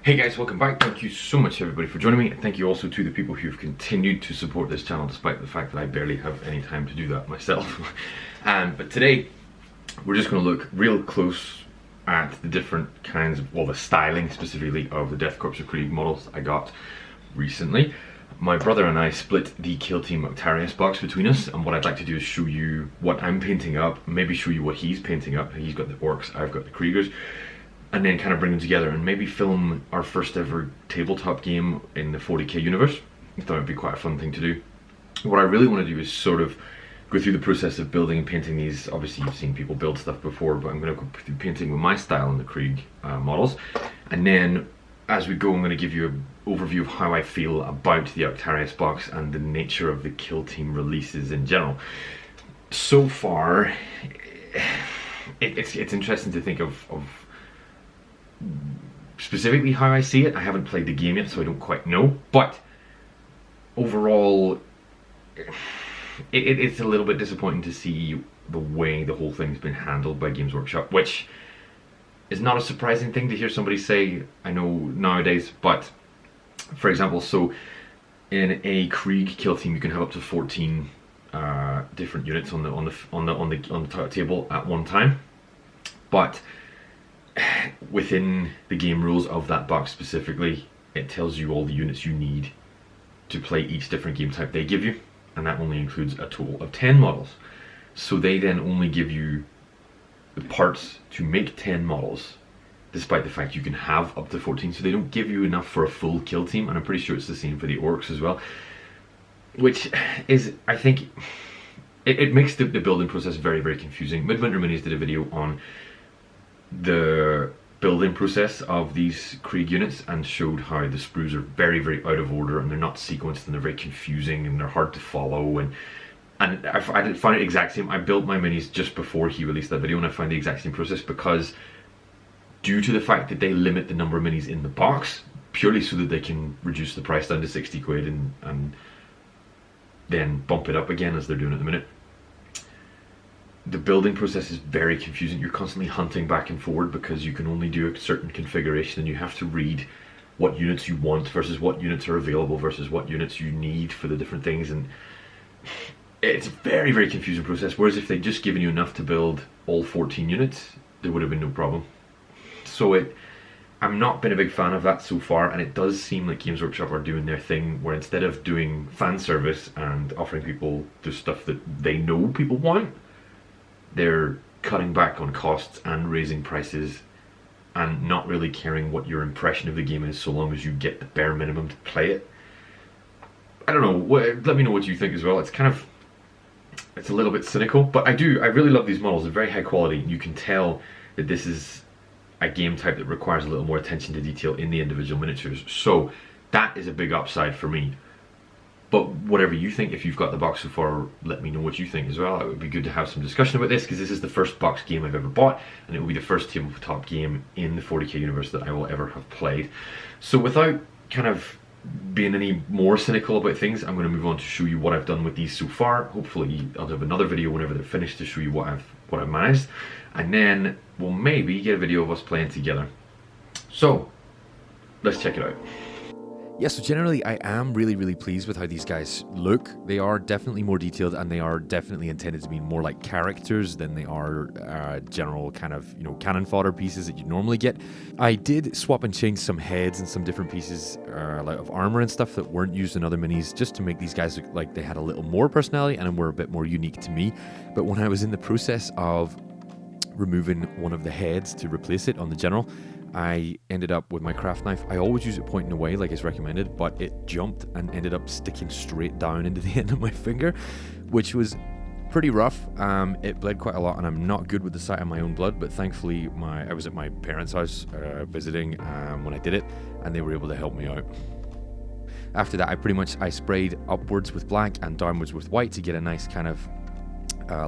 Hey guys, welcome back. Thank you so much everybody for joining me, and thank you also to the people who've continued to support this channel despite the fact that I barely have any time to do that myself. But today we're just going to look real close at the different kinds of, well, the styling specifically of the Death Korps of Krieg models I got recently. My brother and I split the Kill Team Octarius box between us, and what I'd like to do is show you what I'm painting up, maybe show you what he's painting up. He's got the orcs, I've got the Kriegers, and then kind of bring them together and maybe film our first ever tabletop game in the 40k universe. I thought it'd be quite a fun thing to do. What I really want to do is sort of go through the process of building and painting these. Obviously you've seen people build stuff before, but I'm going to go through painting with my style in the Krieg models. And then as we go, I'm going to give you an overview of how I feel about the Octarius box and the nature of the Kill Team releases in general. So far, it's interesting to think of specifically how I see it. I haven't played the game yet, so I don't quite know, but overall it's a little bit disappointing to see the way the whole thing's been handled by Games Workshop, which is not a surprising thing to hear somebody say, I know, nowadays. But for example, so in a Krieg kill team you can have up to 14 different units on the table at one time, but within the game rules of that box specifically, it tells you all the units you need to play each different game type they give you, and that only includes a total of 10 models. So they then only give you the parts to make 10 models, despite the fact you can have up to 14, so they don't give you enough for a full kill team. And I'm pretty sure it's the same for the orcs as well, which is, I think, it makes the building process very, very confusing. Midwinter Minis did a video on the building process of these Krieg units and showed how the sprues are very, very out of order, and they're not sequenced, and they're very confusing, and they're hard to follow, and I found it exact same. I built my minis just before he released that video, and I found the exact same process, because due to the fact that they limit the number of minis in the box purely so that they can reduce the price down to 60 quid and then bump it up again as they're doing at the minute, the building process is very confusing. You're constantly hunting back and forward because you can only do a certain configuration, and you have to read what units you want versus what units are available versus what units you need for the different things, and it's a very, very confusing process. Whereas if they'd just given you enough to build all 14 units, there would have been no problem. So I'm not been a big fan of that so far, and it does seem like Games Workshop are doing their thing where instead of doing fan service and offering people the stuff that they know people want, they're cutting back on costs and raising prices and not really caring what your impression of the game is, so long as you get the bare minimum to play it. I don't know, let me know what you think as well. It's a little bit cynical, but I really love these models. They're very high quality. You can tell that this is a game type that requires a little more attention to detail in the individual miniatures, so that is a big upside for me. But whatever you think, if you've got the box so far, let me know what you think as well. It would be good to have some discussion about this, because this is the first box game I've ever bought, and it will be the first tabletop game in the 40k universe that I will ever have played. So without kind of being any more cynical about things, I'm going to move on to show you what I've done with these so far. Hopefully I'll have another video whenever they're finished to show you what I've managed, and then we'll maybe get a video of us playing together. So let's check it out. Yeah, so generally I am really, really pleased with how these guys look. They are definitely more detailed, and they are definitely intended to be more like characters than they are general kind of, you know, cannon fodder pieces that you normally get. I did swap and change some heads and some different pieces like of armor and stuff that weren't used in other minis, just to make these guys look like they had a little more personality and were a bit more unique to me. But when I was in the process of removing one of the heads to replace it on the general, I ended up with my craft knife. I always use it pointing away like it's recommended, but it jumped and ended up sticking straight down into the end of my finger, which was pretty rough. It bled quite a lot, and I'm not good with the sight of my own blood, but thankfully I was at my parents' house visiting when I did it, and they were able to help me out. After that, I sprayed upwards with black and downwards with white to get a nice kind of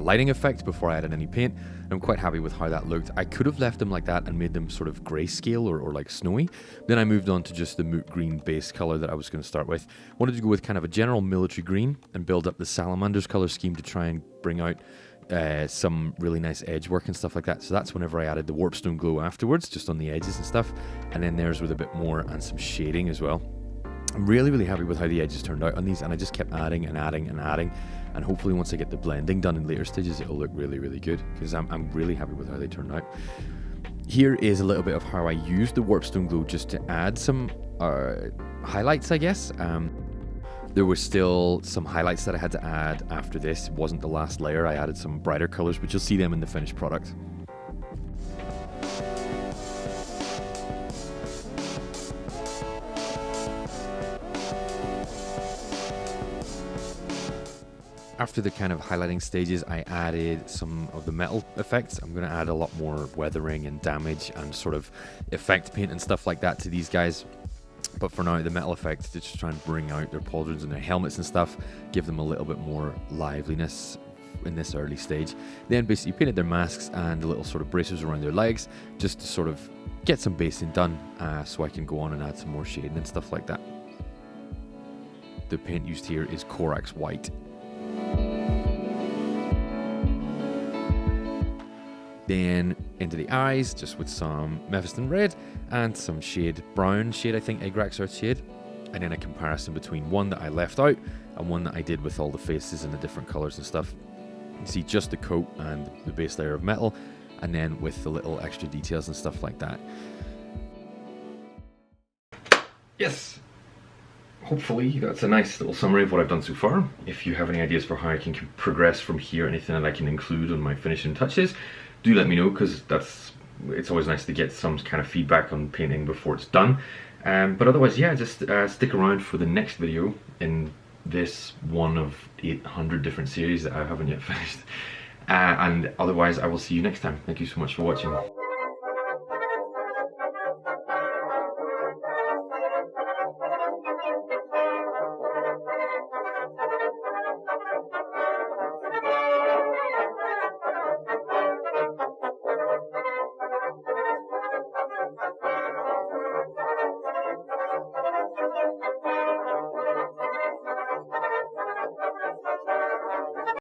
lighting effect before I added any paint. I'm quite happy with how that looked. I could have left them like that and made them sort of grayscale or like snowy. Then I moved on to just the moot green base color that I was going to start with. Wanted to go with kind of a general military green and build up the salamanders color scheme to try and bring out some really nice edge work and stuff like that. So that's whenever I added the warpstone glow afterwards, just on the edges and stuff. And then there's with a bit more and some shading as well. I'm really, really happy with how the edges turned out on these, and I just kept adding and adding and adding, and hopefully once I get the blending done in later stages, it'll look really, really good, because I'm really happy with how they turned out. Here is a little bit of how I used the warpstone glow just to add some highlights, I guess. There was still some highlights that I had to add after this. It wasn't the last layer. I added some brighter colors, but you'll see them in the finished product. After the kind of highlighting stages, I added some of the metal effects. I'm going to add a lot more weathering and damage and sort of effect paint and stuff like that to these guys. But for now, the metal effects, to just try and bring out their pauldrons and their helmets and stuff, give them a little bit more liveliness in this early stage. Then basically painted their masks and the little sort of bracers around their legs, just to sort of get some basing done, so I can go on and add some more shading and stuff like that. The paint used here is Corax White. Then into the eyes, just with some Mephiston red and some brown shade, I think Eggrax Earth shade, and then a comparison between one that I left out and one that I did with all the faces and the different colors and stuff. You can see just the coat and the base layer of metal, and then with the little extra details and stuff like that. Yes! Hopefully that's a nice little summary of what I've done so far. If you have any ideas for how I can progress from here, anything that I can include on my finishing touches, do let me know, because it's always nice to get some kind of feedback on painting before it's done. But otherwise, yeah, just stick around for the next video in this one of 800 different series that I haven't yet finished. And otherwise, I will see you next time. Thank you so much for watching.